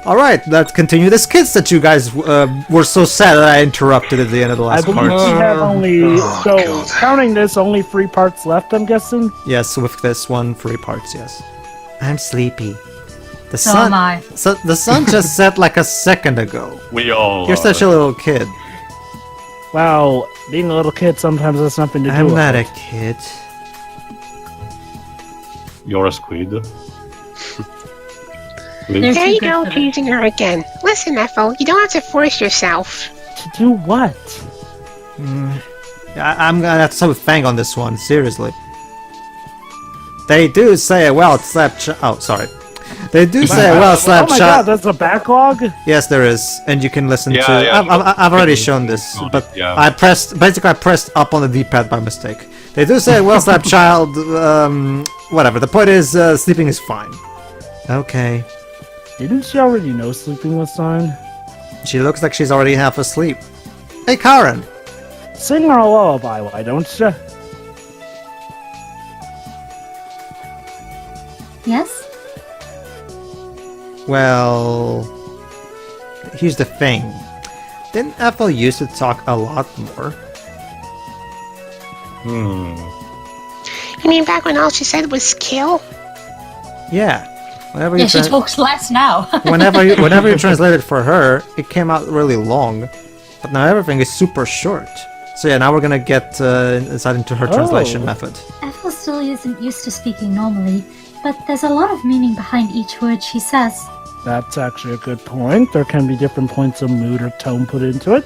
Alright, let's continue the skits that you guys were so sad that I interrupted at the end of the last I believe part. we have only, God. counting this, only 3 parts left, I'm guessing? Yes, with this one, 3 parts, yes. I'm sleepy. The So sun. am I. So the sun just set like a second ago. We all You're such a little kid. Well, being a little kid sometimes has something to do I'm with not it. a kid. You're a squid. There's There some you good go, for that. teasing her again. Listen, Ethel, you don't have to force yourself. To do what? I'm gonna have to start with Fang on this one, seriously. They do say a well-slept oh, sorry. They do say a Oh well-slept my god, child. that's a backlog? Yes, there is, and you can listen Yeah, to. yeah, I've already shown this, but yeah. I pressed up on the D-pad by mistake. They do say a well-slept child. Whatever. The point is, sleeping is fine. Okay. Didn't she already know sleeping was fine? She looks like she's already half asleep. Hey, Karen. Sing her a lullaby, why don't you? Yes? Well, here's the thing. Didn't Ethel used to talk a lot more? You mean back when all she said was kill? Yeah. Whenever Yeah, you she tran- talks less now. whenever you translated for her, it came out really long. But now everything is super short. So yeah, now we're gonna get inside into her translation method. Ethel still isn't used to speaking normally, but there's a lot of meaning behind each word she says. That's actually a good point. There can be different points of mood or tone put into it.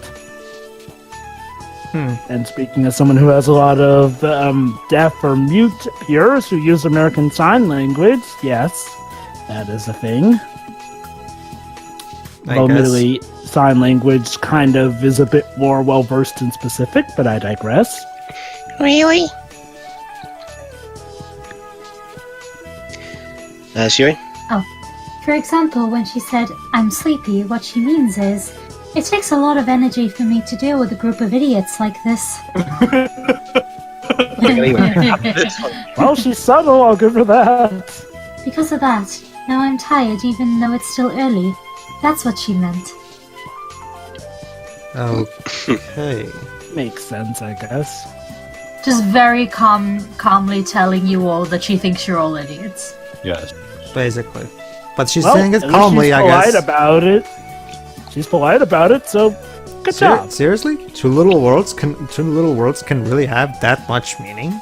And speaking as someone who has a lot of deaf or mute peers who use American Sign Language, yes, that is a thing. I Though guess. admittedly, sign language kind of is a bit more well-versed and specific, but I digress. Really? Shuri? For example, when she said, "I'm sleepy," what she means is, "It takes a lot of energy for me to deal with a group of idiots like this." Well, she's subtle, I'll give her that. Because of that, now I'm tired even though it's still early. That's what she meant. Okay. Makes sense, I guess. Just very calmly telling you all that she thinks you're all idiots. Yes. Basically. But she's Well, saying it at least calmly, she's I polite guess. about it. She's polite about it, so good job. Seriously? Two little words can really have that much meaning?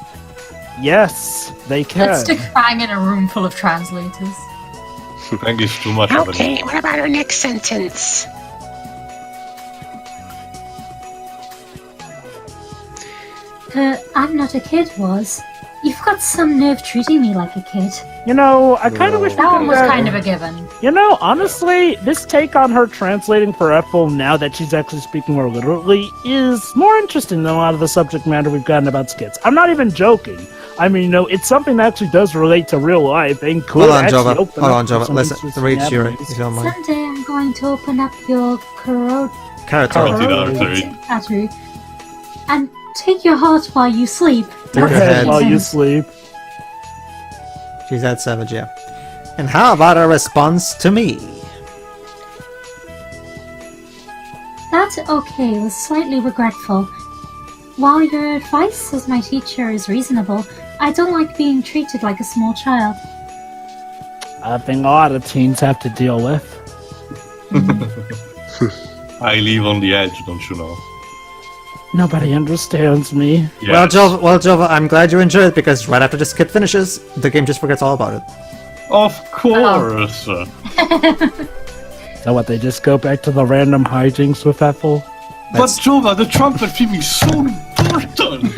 Yes, they can. Let's stick Fang in a room full of translators. Fang is too much of Okay, an... what about our next sentence? I'm not a kid was. You've got some nerve treating me like a kid. You know, I kind of wish we That one could was have... kind of a given. You know, honestly, this take on her translating for Ethel now that she's actually speaking more literally is more interesting than a lot of the subject matter we've gotten about skits. I'm not even joking. I mean, you know, it's something that actually does relate to real life and could Hold on, actually Jova. open Hold up on, to Jova. some Listen, interesting read Shuri, avenues. if you don't mind. Someday I'm going to open up your Carrot Carotid artery and take your heart while you sleep. Through Your her head head. while you sleep. She's that savage, yeah. And how about a response to me? That okay was slightly regretful. While your advice as my teacher is reasonable, I don't like being treated like a small child. A thing a lot of teens have to deal with. I live on the edge, don't you know? Nobody understands me. Well, Yes. Jova, I'm glad you enjoyed it because right after this skit finishes, the game just forgets all about it. Of course! So what, they just go back to the random hijinks with Ethel? But Jova, the trumpet theme is so important!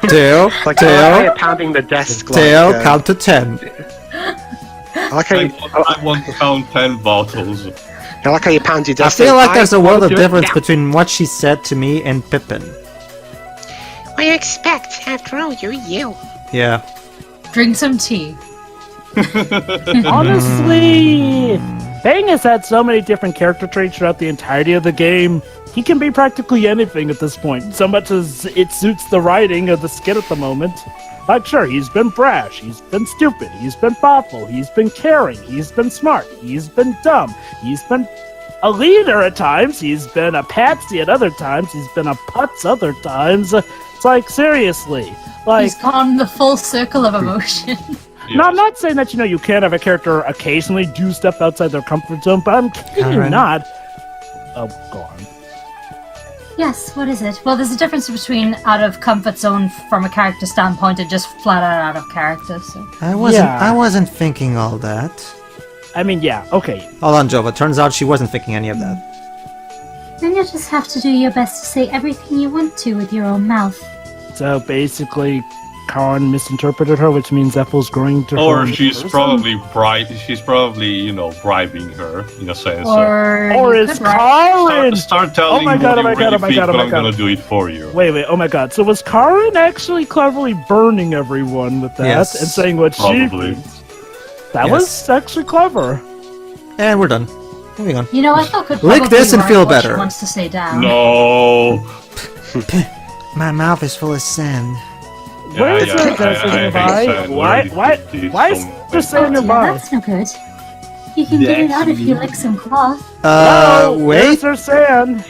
Tail, Like, I like how tail, you're pounding the desk like... tail, count to 10. I like how you, I want to count 10 bottles. I like how you pound your I desk. feel like there's a world of want to- difference between what she said to me and Pippin. What do you expect? After all, you're you. Yeah. Drink some tea. Honestly, Fang has had so many different character traits throughout the entirety of the game. He can be practically anything at this point, so much as it suits the writing of the skit at the moment. Like, sure, he's been brash, he's been stupid, he's been thoughtful, he's been caring, he's been smart, he's been dumb, he's been a leader at times, he's been a patsy at other times, he's been a putz other times. It's like, seriously. Like, He's gone the full circle of emotion. no, I'm not saying that, you can't have a character occasionally do stuff outside their comfort zone, but I'm kidding you Karen. not. Oh, go on. Yes, what is it? Well, there's a difference between out of comfort zone from a character standpoint and just flat out of character. So. I Yeah. wasn't thinking all that. I mean, yeah, okay. Hold on, Jova. Turns out she wasn't thinking any of that. Then you just have to do your best to say everything you want to with your own mouth. So basically, Karen misinterpreted her, which means Ethel's growing to her. Or in she's person? probably bribing her in a sense. Or Or you is could write- Karen... Start telling Oh my what god, you oh my really god, oh my think, god, oh but my I'm god. gonna do it for you. Wait, oh my god. So was Karen actually cleverly burning everyone with that Yes. and saying what Probably. she thinks? That Yes. was actually clever. And we're done. Moving on. You know, Ethel could Lick probably this and write feel what better. She wants to say down. No. My mouth is full of sand. Where is yeah, it that's I nearby? hate sand. Why is there sand Yeah, nearby? that's no good. You can get it out if you lick some cloth. There's Wait. their sand.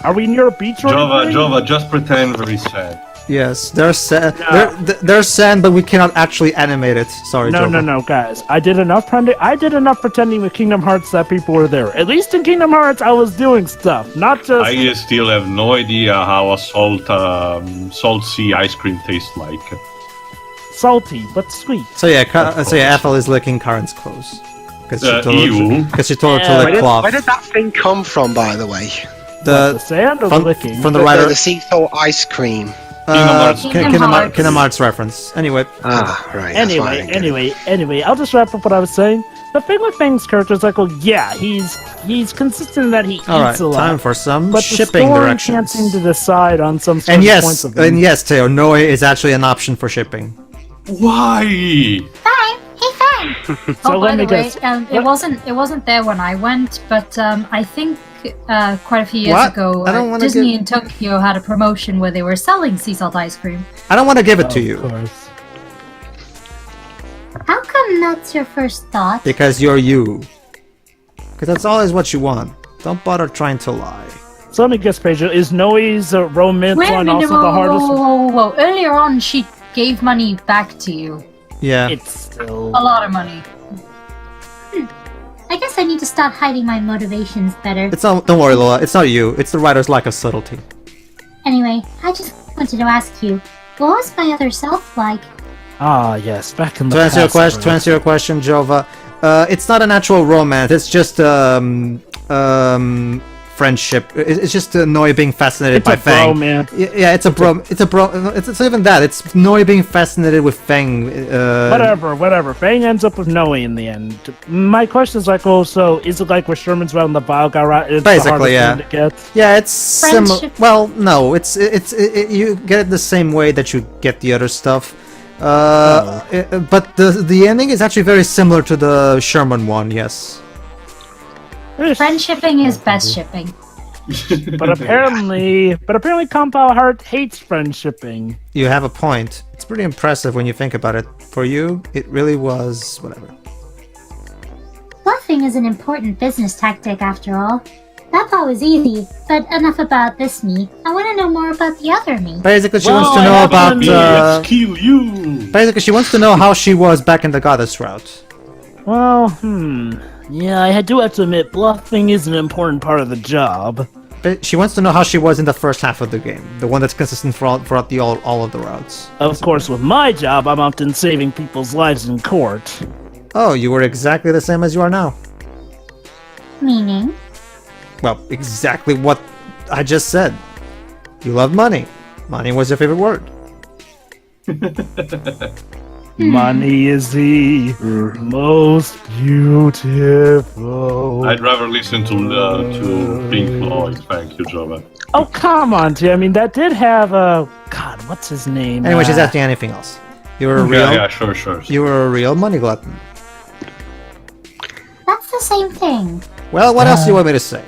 Are we near a beach or anything? Jova, just pretend very sad. Yes, there's sand. No. There's sand, but we cannot actually animate it. Sorry, No, Jova. no, guys. I did enough pretending with Kingdom Hearts that people were there. At least in Kingdom Hearts, I was doing stuff, not just. I still have no idea how a salt sea ice cream tastes like. Salty, but sweet. So yeah, Ethel is licking Karen's clothes because she ew. told her to Yeah, lick cloth. Where did that thing come from, by the way? The The sand or the licking? from the The writer sea salt ice cream. Kingdom Hearts. Kingdom Hearts reference. Anyway, Ah, right. that's why I didn't get it. Anyway, I'll just wrap up what I was saying. The thing with Fang's character is like, well, yeah, he's consistent that he all right, eats a lot. time for some but shipping the story directions. can't seem to decide on some sort And of points of yes, Teo, Noe is actually an option for shipping. Why? Fine, hey fine. So Oh, let by me the way, guess. it wasn't there when I went, but I think quite a few years What? ago, I don't wanna Disney give- in Tokyo had a promotion where they were selling sea salt ice cream. I don't want to give it to Of you course. How come that's your first thought? because you're you. Because that's always what you want. Don't bother trying to lie. So let me guess, Pedro, is Noe's romance Wait a one minute, also the hardest? whoa. Earlier on, she gave money back to you. Yeah. It's still... A lot of money. I guess I need to start hiding my motivations better. It's not. Don't worry, Lola. It's not you. It's the writer's lack of subtlety. Anyway, I just wanted to ask you, what was my other self like? Ah, yes, back in the To answer your past, question, Jova, it's not an actual romance. It's just friendship. It's just Noe being fascinated It's by a Fang. bromance. Yeah, it's a bro. It's a bro. It's even that. It's Noe being fascinated with Fang. Whatever. Fang ends up with Noe in the end. My question is like, also, is it like where Sherman's around the Bao guy? Right? It's Basically, the yeah. hardest one to get? Yeah, it's similar. Friendship. Well, no, it's you get it the same way that you get the other stuff. But the ending is actually very similar to the Sherman one. Yes. Friendshipping is best shipping. But apparently, Compound Heart hates friendshipping. You have a point. It's pretty impressive when you think about it. For you, it really was whatever. Bluffing is an important business tactic after all. That part was easy, but enough about this me. I want to know more about the other me. Basically, she Well, wants to I know have about. an Let's kill you. Basically, she wants to know how she was back in the goddess route. Well, yeah, I do have to admit, bluffing is an important part of the job. But she wants to know how she was in the first half of the game, the one that's consistent throughout all of the routes. Of course, with my job, I'm often saving people's lives in court. Oh, you were exactly the same as you are now. Meaning? Well, exactly what I just said. You love money. Money was your favorite word. Money is the most beautiful. I'd rather listen to Pink Floyd. Thank you, Jova. Oh, come on, T. I mean, that did have a... God, what's his name? Anyway, she's asking anything else. You were a real. Yeah, sure. You were a real money glutton. That's the same thing. Well, what else do you want me to say?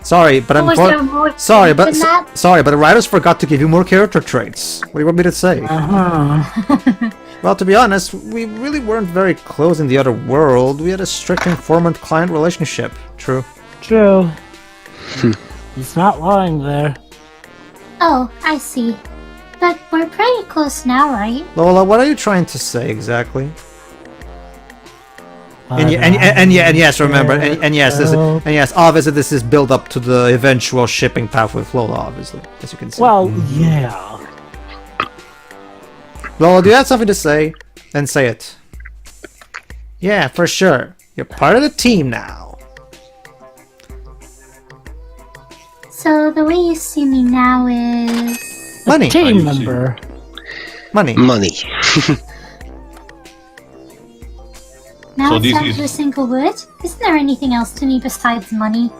Sorry, but Was there more sorry, but than that? sorry, but the writers forgot to give you more character traits. What do you want me to say? Well, to be honest, we really weren't very close in the other world. We had a strict informant-client relationship. True. True. He's not lying there. Oh, I see. But we're pretty close now, right? Lola, what are you trying to say exactly? And yes, remember, and yes, obviously this is build up to the eventual shipping path with Lola, obviously, as you can see. Well, yeah. Lola, do you have something to say? Then say it. Yeah, for sure. You're part of the team now. So the way you see me now is... Money. Team member. Money. Money. Now So it's this down is- to a single word? Isn't there anything else to me besides money?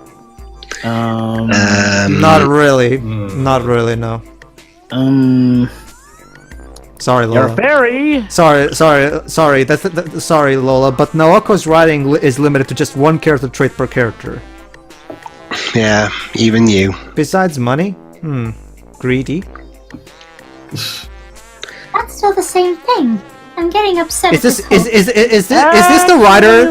Not really. Not really, no. Sorry, You're a Lola. fairy. Sorry, sorry, Lola, but Naoko's writing is limited to just one character trait per character. Yeah, even you. Besides money? Greedy? That's still the same thing. I'm getting upset Is at this this is this the writer?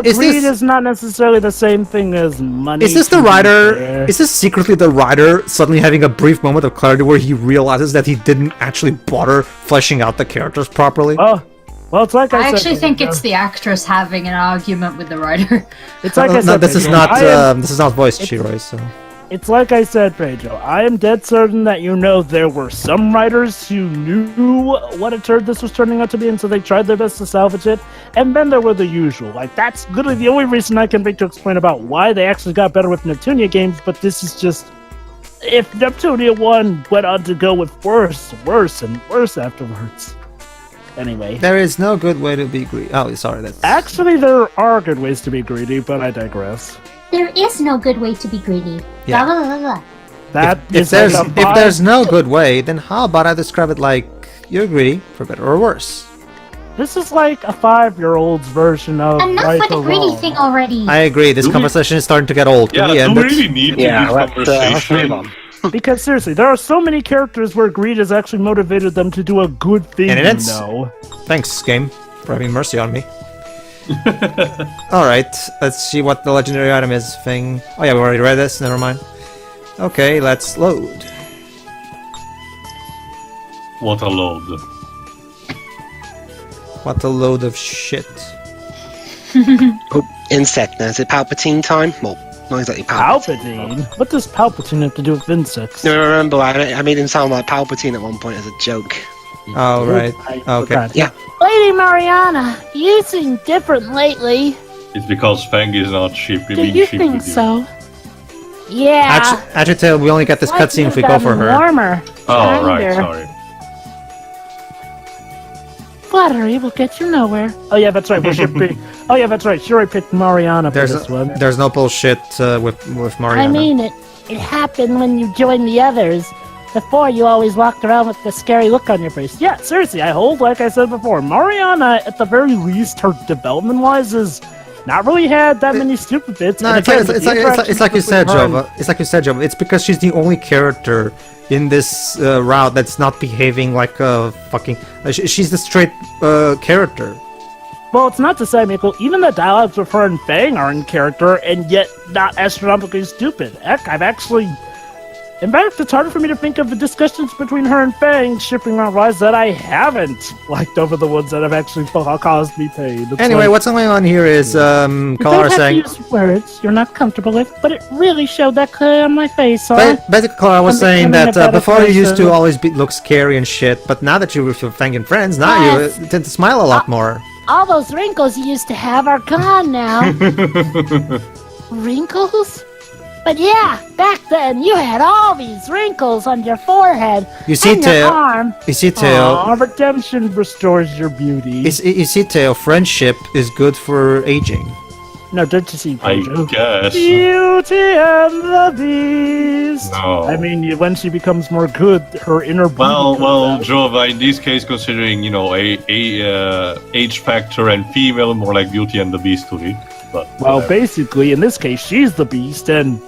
Greed is not necessarily the same thing as money. Is this the to be writer? fair. Is this secretly the writer suddenly having a brief moment of clarity where he realizes that he didn't actually bother fleshing out the characters properly? Oh, well, it's like I I said. actually think Pedro. it's the actress having an argument with the writer. It's like I No, said. this is Pedro, not I am- this is not voice Chiroi, so It's like I said, Pedro. I am dead certain that there were some writers who knew what a turd this was turning out to be, and so they tried their best to salvage it. And then there were the usual. Like, that's literally the only reason I can think to explain about why they actually got better with Neptunia games, but this is just... If Neptunia 1 went on to go with worse and worse afterwards. Anyway. there is no good way to be greedy. Oh, sorry, that's Actually, there are good ways to be greedy, but I digress. There is no good way to be greedy. Yeah. Blah, blah, blah, blah. That if is there's like a if there's no good way, then how about I describe it like you're greedy for better or worse? This is like a 5-year-old's version of Enough right with the or greedy wrong. thing already. I agree. This Do we- conversation is starting to get old. Yeah, In the do end, we it's- really need to Yeah, this let's move conversation? on. Because seriously, there are so many characters where greed has actually motivated them to do a good thing, Candidates? you know. Thanks, game, for having mercy on me. Alright, let's see what the legendary item is. Fang. Oh yeah, we already read this, never mind. Okay, let's load. What a load. What a load of shit. Oh, insect. Now, is it Palpatine time? Well, not exactly Palpatine. Palpatine? What does Palpatine have to do with insects? No, remember, I made him sound like Palpatine at one point as a joke. Oh, right. I Okay. forgot. Yeah. Lady Mariana, you seem different lately. It's because Fang is not Do being you sheep think with you. so? Yeah. Agitail, we only get this Like cutscene if we you've go for gotten her. Warmer. Oh, right, Kinder. sorry. Flattery will get you nowhere. Oh yeah, that's right. We should be. Oh yeah, that's right. Sure, I picked Mariana for this one. There's no bullshit with Mariana. I mean, it happened when you joined the others. Before, you always walked around with the scary look on your face. Yeah, seriously, I hold, like I said before, Mariana, at the very least, her development-wise, is not really had that many stupid bits. No, and it's again, like, with the it's like you interactions said, between her Jova. It's like you said, Jova. It's because she's the only character in this route that's not behaving like a fucking... she's the straight character. Well, it's not to say, Michael, even the dialogues with her and Fang are in character, and yet not astronomically stupid. Heck, I've actually... In fact, it's harder for me to think of the discussions between her and Fang shipping on Rise that I haven't liked over the ones that have actually caused me pain. It's Anyway, like, what's going on here is You Kalara don't have saying... to use words you're not comfortable with, but it really showed that clear on my face, huh? Basically, Kalara was I'm saying becoming that a better before you used to person. always look scary and shit, but now that you're with your Fang and friends, now Yes. you tend to smile a lot more. All those wrinkles you used to have are gone now. Wrinkles? But yeah, back then you had all these wrinkles on your forehead You see, and your Tail. arm. You see, Tail. Aw, redemption restores your beauty. You see, Tail. Friendship is good for aging. No, don't you see, I Pedro? guess. Beauty and the Beast. No. I mean, when she becomes more good, her inner beauty Well, comes out. Jova, in this case, considering, age factor and female, more like Beauty and the Beast to me. But Well, whatever. basically, in this case, she's the Beast, and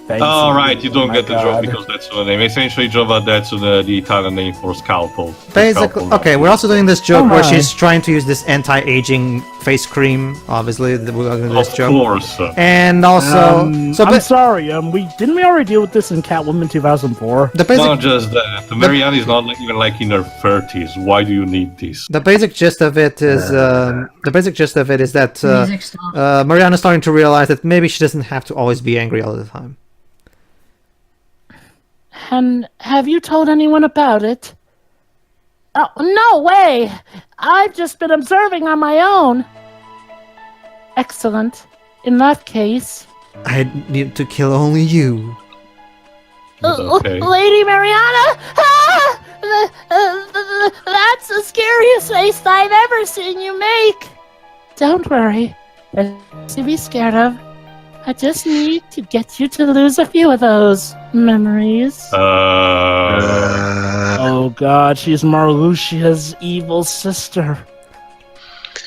Fancy. Oh, right, you don't My get the job God. because that's the name. Essentially, Jova, that's the Italian name for scalpel. Basically, Scalpel, okay, we're also doing this joke Oh where my. she's trying to use this anti-aging face cream. Obviously, we're doing this Of joke. course. And also, I'm sorry. Didn't we already deal with this in Catwoman 2004? the basic Not just that. Marianne is not even like in her 30s. Why do you need this? the basic gist of it is that Music stuff. Mariana's starting to realize that maybe she doesn't have to always be angry all the time. And have you told anyone about it? Oh, no way! I've just been observing on my own. Excellent. In that case... I need to kill only you. Okay. Lady Mariana! Ah! That's the scariest face I've ever seen you make! Don't worry. There's nothing to be scared of. I just need to get you to lose a few of those memories. Oh God, she's Marluxia's evil sister.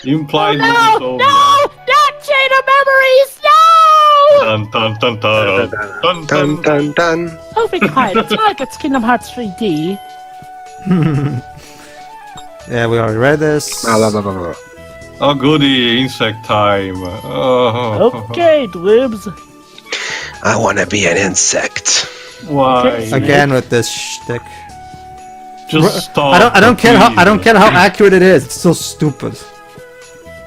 Implied No! utopia. No! Not chain of memories! No! Dun, dun, dun, dun, dun, Dun dun dun. Oh, be quiet. It's not like it's Kingdom Hearts 3D. Yeah, we already read this. Blah, blah, blah, blah, blah. Oh, goody, insect time. Oh, Okay, Dlibs. I want to be an insect. Why? Again with this shtick. Just stop. I don't care how please. accurate it is. It's still stupid.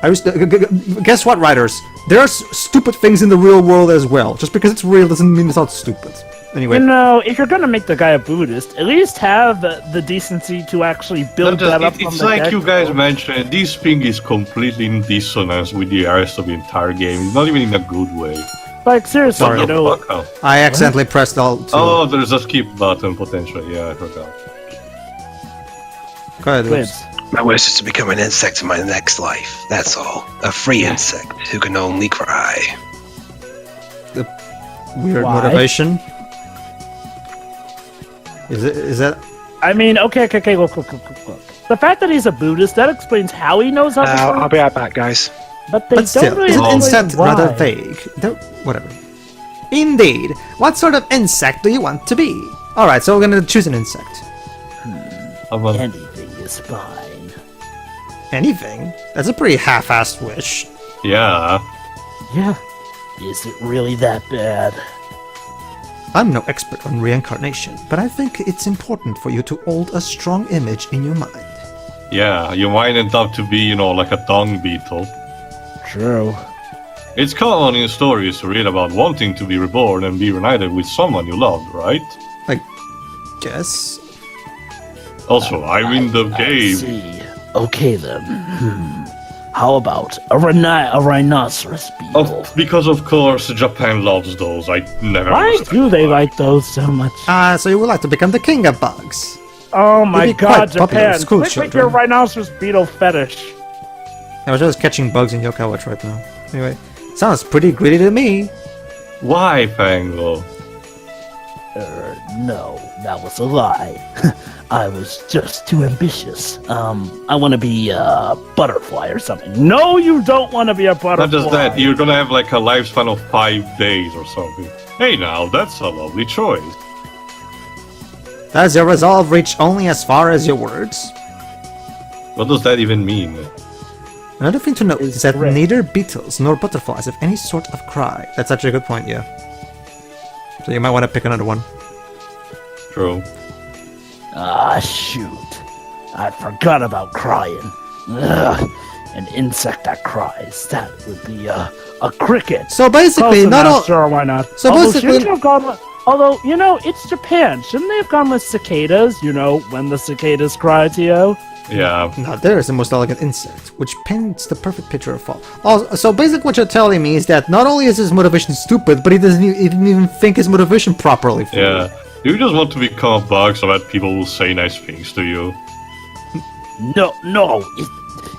I used to, guess what, writers? There are stupid things in the real world as well. Just because it's real doesn't mean it's not stupid. Anyway, You know, if you're gonna make the guy a Buddhist, at least have the decency to actually build that up from It's the like you guys get-go. mentioned, this thing is completely in dissonance with the rest of the entire game. It's not even in a good way. Like, seriously, Sorry. you know... Fuck off. I accidentally pressed Alt. Oh, there's a skip button potentially. Yeah, I forgot. Go ahead, Dlibs. Dlibs. My wish is to become an insect in my next life. That's all. A free insect who can only cry. Weird Why? motivation. Is that? I mean, okay, look. The fact that he's a Buddhist, that explains how he knows how to I'll sleep, be right back, guys. but they But don't still, really isn't explain insect why. rather vague? Whatever. Indeed. What sort of insect do you want to be? All right, so we're gonna choose an insect. How about Anything is fine. Anything? That's a pretty half-assed wish. yeah? Yeah. Is it really that bad? I'm no expert on reincarnation, but I think it's important for you to hold a strong image in your mind. Yeah, you might end up to be, like a dung beetle. True. It's common in stories to read about wanting to be reborn and be reunited with someone you loved, right? I guess. Also, I'm in the game. See. Okay then. How about a rhinoceros beetle? Because of course Japan loves those. I never Why understand do they why. like those so much? So you would like to become the king of bugs. Oh my You'd be god, quite popular with Japan! school Quit with children. your rhinoceros beetle fetish. I was just catching bugs in Yokai Watch right now. Anyway, sounds pretty greedy to me. Why, Pango? No, that was a lie. I was just too ambitious. I want to be a butterfly or something. No, you don't want to be a butterfly. Not just that, you're gonna have like a lifespan of 5 days or something. Hey now, that's a lovely choice. Does your resolve reach only as far as your words? What does that even mean? Another thing to note is that correct. neither beetles nor butterflies have any sort of cry. That's actually a good point, yeah. So you might want to pick another one. True. Ah, shoot. I forgot about crying. Ugh, an insect that cries. That would be a cricket. So basically, Close not enough, all. Sure, why not? So Although, basically- shouldn't you have gone with, although, it's Japan. Shouldn't they have gone with cicadas? When the cicadas cry to you? Yeah. Now there is the most elegant insect, which paints the perfect picture of fall. So basically what you're telling me is that not only is his motivation stupid, but he didn't even think his motivation properly. For Yeah. You just want to become a bug so that people will say nice things to you. No,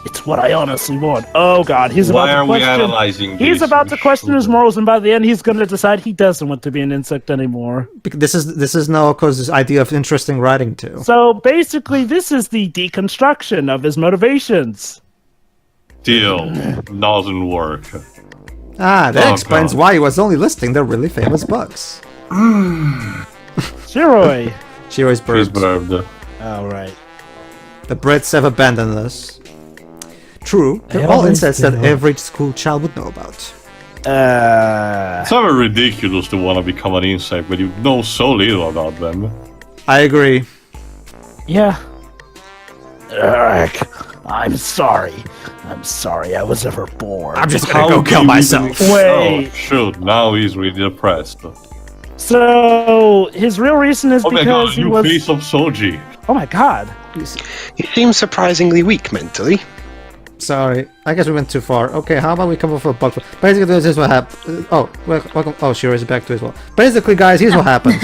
it's what I honestly want. Oh god, he's Why about are to we question. analyzing this? He's about to question his morals, and by the end, he's going to decide he doesn't want to be an insect anymore. This is Naoko's idea of interesting writing too. So basically, this is the deconstruction of his motivations. Deal. Doesn't work. That Oh, explains God. why he was only listing the really famous bugs. Shiroi. Shiroi's He's bird. bird. Alright. The Brits have abandoned us. True, they're Yeah, all they insects that do. every school child would know about. It's never ridiculous to want to become an insect, but you know so little about them. I agree. Yeah. Eric, I'm sorry. I'm sorry I was ever born. I'm just How gonna go do kill you myself. even- Wait. Oh, shoot, now he's really depressed. So, his real reason is Oh my god, because he new was... face of Soji. Oh my god. You seem surprisingly weak mentally. Sorry, I guess we went too far. Okay, how about we come up with a bug? Basically, this is what happened. Welcome. Oh, Shiroi's back too as well. Basically, guys, here's what happens.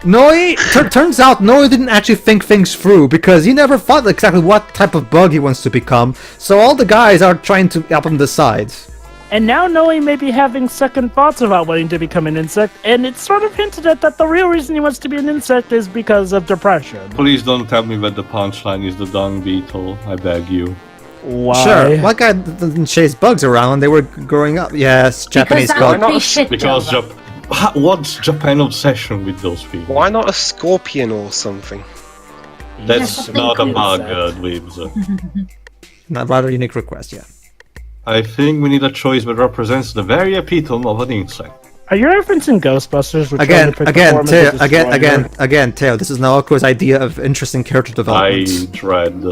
Noi, turns out Noi didn't actually think things through because he never thought exactly what type of bug he wants to become. So all the guys are trying to help him decide. And now Noe may be having second thoughts about wanting to become an insect, and it's sort of hinted at that the real reason he wants to be an insect is because of depression. Please don't tell me that the punchline is the dung beetle, I beg you. Why? Sure, what guy didn't chase bugs around when they were growing up? Yes, Japanese that bug. would be shit, Because though. what's Japan obsession with those things? Why not a scorpion or something? That's something not a cool. bug, dweebs. Not rather unique request, yeah. I think we need a choice that represents the very epitome of an insect. Are you referencing Ghostbusters? Which Again, only picked the again, form of Teo, the again, Destroyer? Teo. This is Naoko's idea of interesting character I development. dread.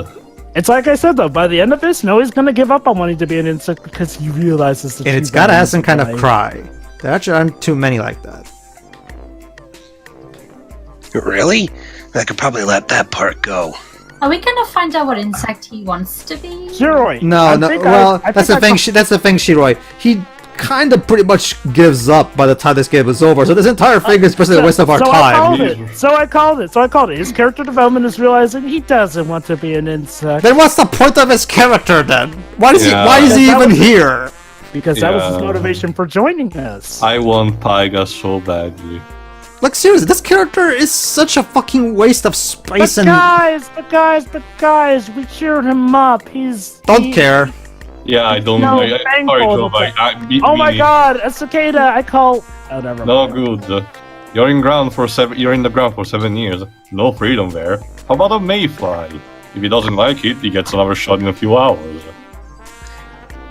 It's like I said though, by the end of this, Noe's gonna give up on wanting to be an insect because he realizes that And it's gotta have some kind of cry. There actually aren't too many like that. Really? I could probably let that part go. Are we gonna find out what insect he wants to be? Shiroi. No, that's the thing. That's the thing, Shiroi. He kind of pretty much gives up by the time this game is over. So this entire thing is basically a waste of our time. So I called it. His character development is realizing he doesn't want to be an insect. Then what's the point of his character then? Why is Yeah. he? Why is he That even was- here? Because that was his Yeah. motivation for joining us. I want Taiga so badly. Like seriously, this character is such a fucking waste of space But and guys, we cheered him up. don't care. Yeah, I don't. No, I, thank sorry, God. Joe, Oh my god, a cicada! I call. Oh, never No mind. good. You're in ground for You're in the ground for 7 years. No freedom there. How about a mayfly? If he doesn't like it, he gets another shot in a few hours.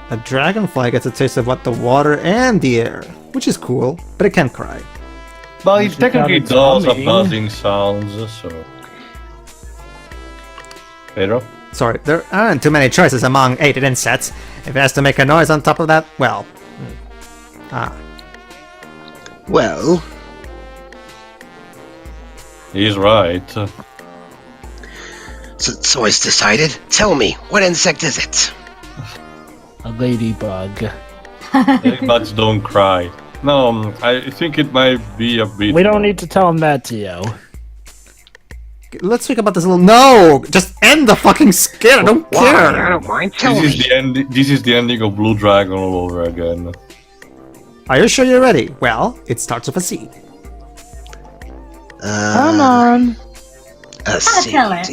A dragonfly gets a taste of what the water and the air, which is cool, but it can't cry. But it technically sounded does a humming. buzzing sounds, so. Pedro? Sorry, there aren't too many choices among 8 insects. If it has to make a noise on top of that, well. Well, He's right. so it's decided. Tell me, what insect is it? A ladybug. Ladybugs don't cry. No, I think it might be a bit. We don't need to tell him that, Tio. Let's think about this a little. No! Just end the fucking skit, I don't Why? I care! don't mind. Tell This is me. the end. This is the ending of Blue Dragon all over again. Are you sure you're ready? Well, it starts with a C. Come on. A Caterpillar.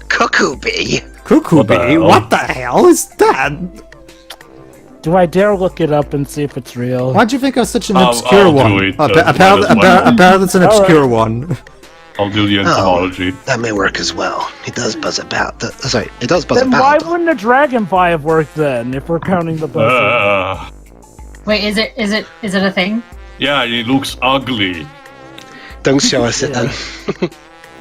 Cuckoo bee. Cuckoo What the bee? hell? What the hell is that? Do I dare look it up and see if it's real? Why'd you think of such an I'll obscure do one? it, Apparently, might as well. apparently it's an Alright. obscure one. I'll do the entomology. That may work as well. It does buzz about. It does buzz Then why about. wouldn't a dragonfly have worked then, if we're counting the buzzer? Wait, is it a thing? Yeah, it looks ugly. Don't show us it then.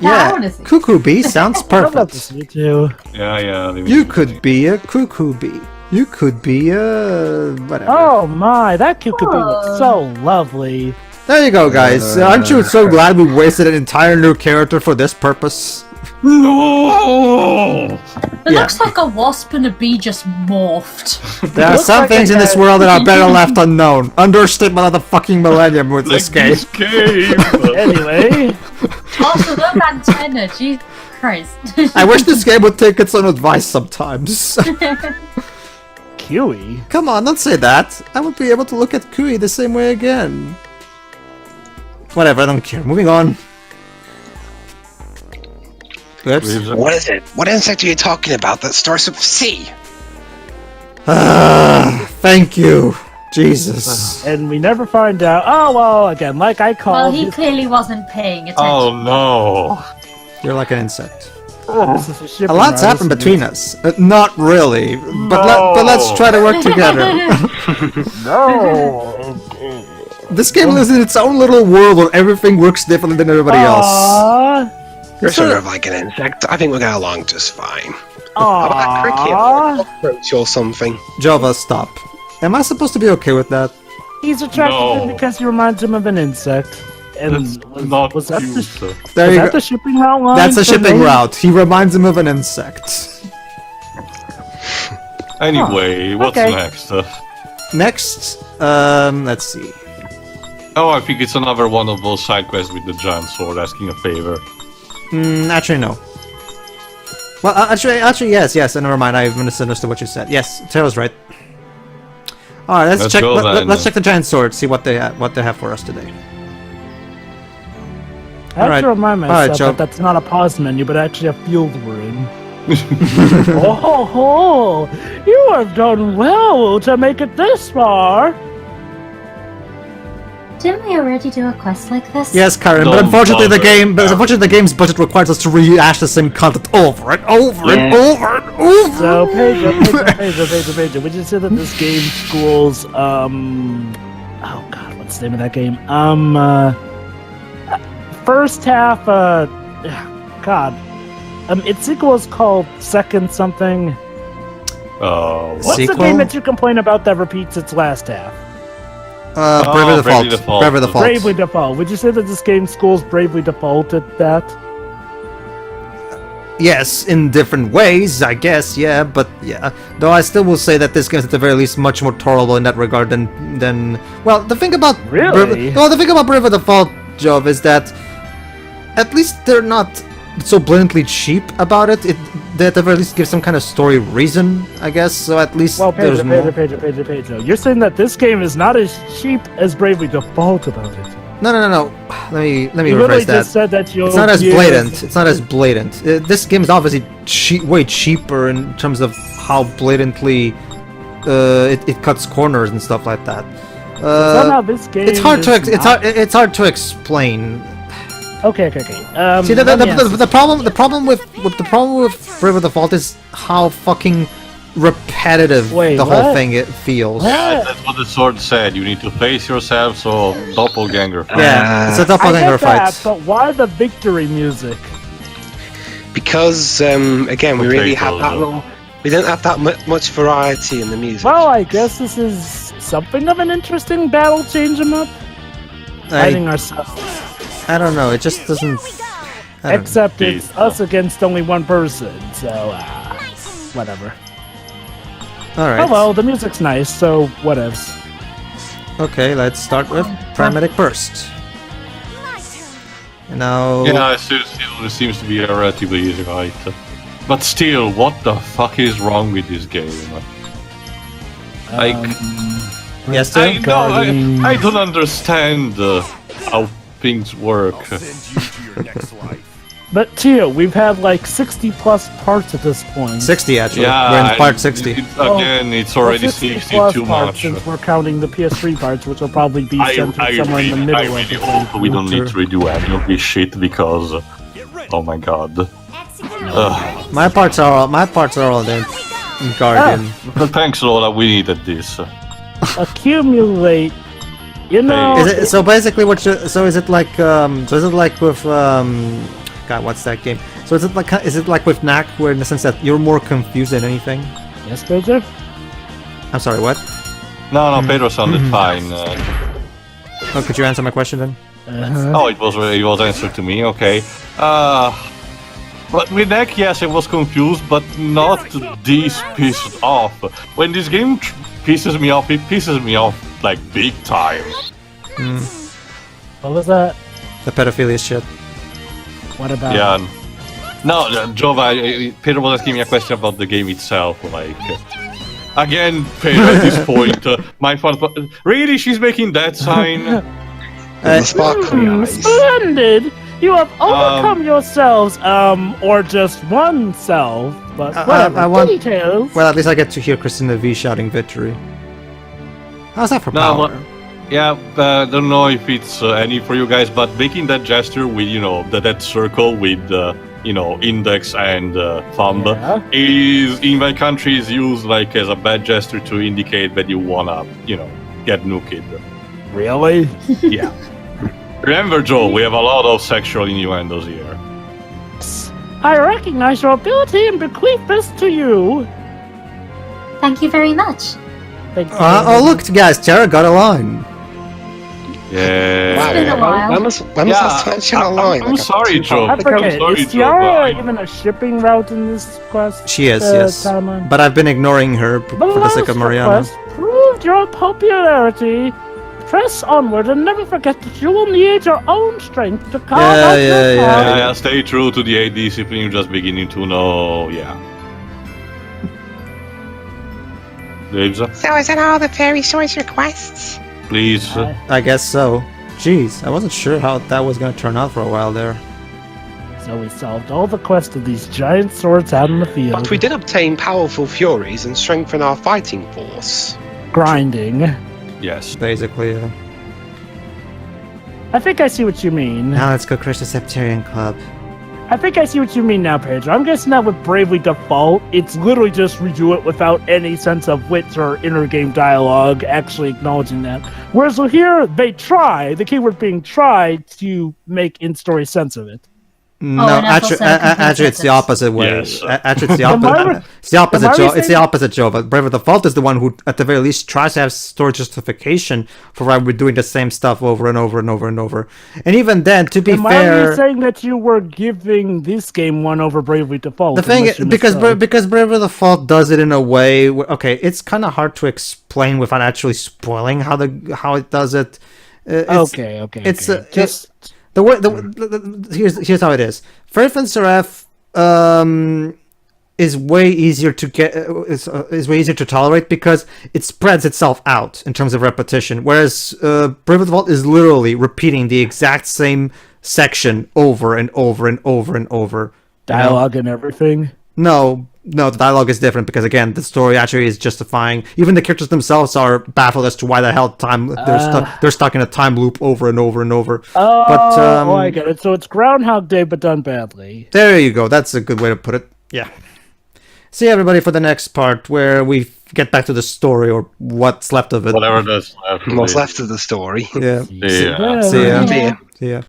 Yeah, I Yeah, wanna see. cuckoo bee sounds I'd love to perfect. see it too. Yeah. You could be a cuckoo bee. You could be a... whatever. Oh my, that cuckoo bee looks so lovely. There you go, guys. Aren't you so glad we wasted an entire new character for this purpose? No! It looks like a wasp and a bee just morphed. There are looks some like things a in this guy- world that are better left unknown. Understatement of the fucking millennium with Like this game. this game. Anyway, Also, look antenna, Jesus Christ. I wish this game would take its own advice sometimes. Kiwi. Come on, don't say that. I would be able to look at Kui the same way again. Whatever, I don't care. Moving on. Oops. What is it? What insect are you talking about that starts with C? Thank you. Jesus. And we never find out. Oh, well, again, like I Well, called. he clearly wasn't paying attention. Oh no! You're like an insect. This is a shipping A lot's route, happened isn't between it? us. Not really. But let's try to work together. No. This game lives in its own little world where everything works differently than everybody else. Aww. You're sort of like an insect. I think we'll get along just fine. How about cricket? Aww. Cockroach or something? Java, stop. Am I supposed to be okay with that? He's attracted to him No. because he reminds him of an insect. And That's not was that cute. There was you that go. the shipping route line? That's a for shipping me? route. He reminds him of an insect. Anyway, what's okay. next? Next, let's see. Oh, I think it's another one of those side quests with the giant sword asking a favor. Actually, no. Well, actually, yes. Never mind. I misunderstood what you said. Yes, Taylor's right. All right, let's check. go then. Let's check the giant sword. See what they have for us today. I have Alright. to remind Alright, myself Joe. that that's not a pause menu, but actually a field room. Oh, you have done well to make it this far. Didn't we already do a quest like this? Yes, Karen, but Don't unfortunately bother. the game's budget requires us to rehash the same content over and over and over and over. So, Pedro, would you say that this game schools, oh god, what's the name of that game? First half, its sequel is called Second something. What's Sequel? the game that you complain about that repeats its last half? Bravely Bravely Default. Default. Bravely Default. Bravely Default. Would you say that this game schools Bravely Default at that? Yes, in different ways, I guess. Yeah, but yeah. Though I still will say that this game is at the very least much more tolerable in that regard than. Well, the thing about Really? the thing about Bravely Default, Jove, is that at least they're not so blatantly cheap about it. They at the very least give some kind of story reason, I guess. So at least Well, there's more. Pedro. You're saying that this game is not as cheap as Bravely Default about it. No. Let me You rephrase literally that. just said that you'll It's not as be able blatant. to- It's not as blatant. This game is obviously way cheaper in terms of how blatantly it cuts corners and stuff like that. Somehow this game It's hard to is not- it's hard to explain. Okay. See, the problem with Bravely Default is how fucking repetitive Wait, the whole what? thing it feels. Yeah, that's what the sword said. You need to face yourself, so doppelganger. Yeah, it's a I doppelganger get that, fight. but why the victory music? Because again, we really have that Potatoes. little. We don't have that much variety in the music. Well, I guess this is something of an interesting battle change 'em up. Fighting ourselves. I don't know. It just doesn't. I don't know. Except it's Jeez. us against only one person, so whatever. All right. Oh well, the music's nice, so whatevs. Okay, let's start with Paramedic Burst. And now. Yeah, it seems to be a relatively easy fight. But still, what the fuck is wrong with this game? Like, Yes, sir? I don't understand how things work. But Tio, we've had like 60 plus parts at this point. 60 actually. Yeah, We're in part 60. Again, it's already 60 plus too parts much. since we're counting the PS3 parts, which will probably be I centered somewhere in the middle. I of really the hope we don't need to redo any of this shit because, oh my god. My parts are all in Guardian. Thanks, Lola. We needed this. Accumulate. You know. Is it so basically is it like with God, what's that game? So is it like with Knack, where in the sense that you're more confused than anything? Yes, Pedro? I'm sorry, what? No, Pedro sounded fine. Oh, could you answer my question then? Oh, it was answered to me. Okay. But with Neck, yes, I was confused, but not this pissed off. When this game pisses me off, it pisses me off like big time. What was that? The pedophilia shit. What about? Yeah. No, Jova, Pedro was asking me a question about the game itself. Like, again, Pedro, at this point, my fun. Really, she's making that sign. The sparkly eyes. Splendid! You have overcome yourselves, or just one self, but whatever. I want- Details. Well, at least I get to hear Christina V shouting victory. How's that for No, power? well, yeah, don't know if it's any for you guys, but making that gesture with, that circle with, index and thumb is, in my country, is used like as a bad gesture to indicate that you wanna, get nuked. Really? Yeah. Remember, Joe, we have a lot of sexual innuendos here. I recognize your ability and bequeath this to you. Thank you very much. Oh, look, guys, Tara got a line. Yeah. It's been a while. When was that touching a line? I'm sorry, Joe. I forget. sorry, Is Joe, Tiara but even a shipping route in this quest? She is, yes. Timeline? But I've been ignoring her for the sake of Mariana. Quest proved your popularity. Press onward and never forget that you will need your own strength to carve out your path. Yeah, stay true to the 8 discipline you're just beginning to know, yeah. Dave's, So is that all the fairy source requests? please. I guess so. Jeez, I wasn't sure how that was gonna turn out for a while there. So we solved all the quests of these giant swords out in the field. But we did obtain powerful furies and strengthen our fighting force. Grinding. Yes. Basically, I think I see what you mean. Now let's go crush the Septarian Club. I think I see what you mean now, Pedro. I'm guessing that with Bravely Default, it's literally just redo it without any sense of wit or inner game dialogue actually acknowledging that. Whereas here, they try, the keyword being try, to make in-story sense of it. No, and that's also actually, it's the opposite way. Yes. Actually, it's the opposite. It's the opposite, Joe. It's the opposite, Joe. But Brave of the Fault is the one who, at the very least, tries to have story justification for why we're doing the same stuff over and over and over and over. And even then, to be And why are you fair, saying that you were giving this game one over Bravely Default? the thing unless you because misread? because Brave of the Fault does it in a way. Okay, it's kind of hard to explain without actually spoiling how it does it. Okay. It's just. The way here's how it is. Fairfin Seraph is way easier to get is way easier to tolerate because it spreads itself out in terms of repetition, whereas Brave of the Vault is literally repeating the exact same section over and over and over and over. Dialogue and everything. No, the dialogue is different because again, the story actually is justifying. Even the characters themselves are baffled as to why the hell they're stuck in a time loop over and over and over. Oh, But, I get it. So it's Groundhog Day, but done badly. There you go. That's a good way to put it. Yeah. See everybody for the next part where we get back to the story or what's left of it. Whatever that's left. What's left of the story. Yeah. Yeah. See ya. See ya. See ya.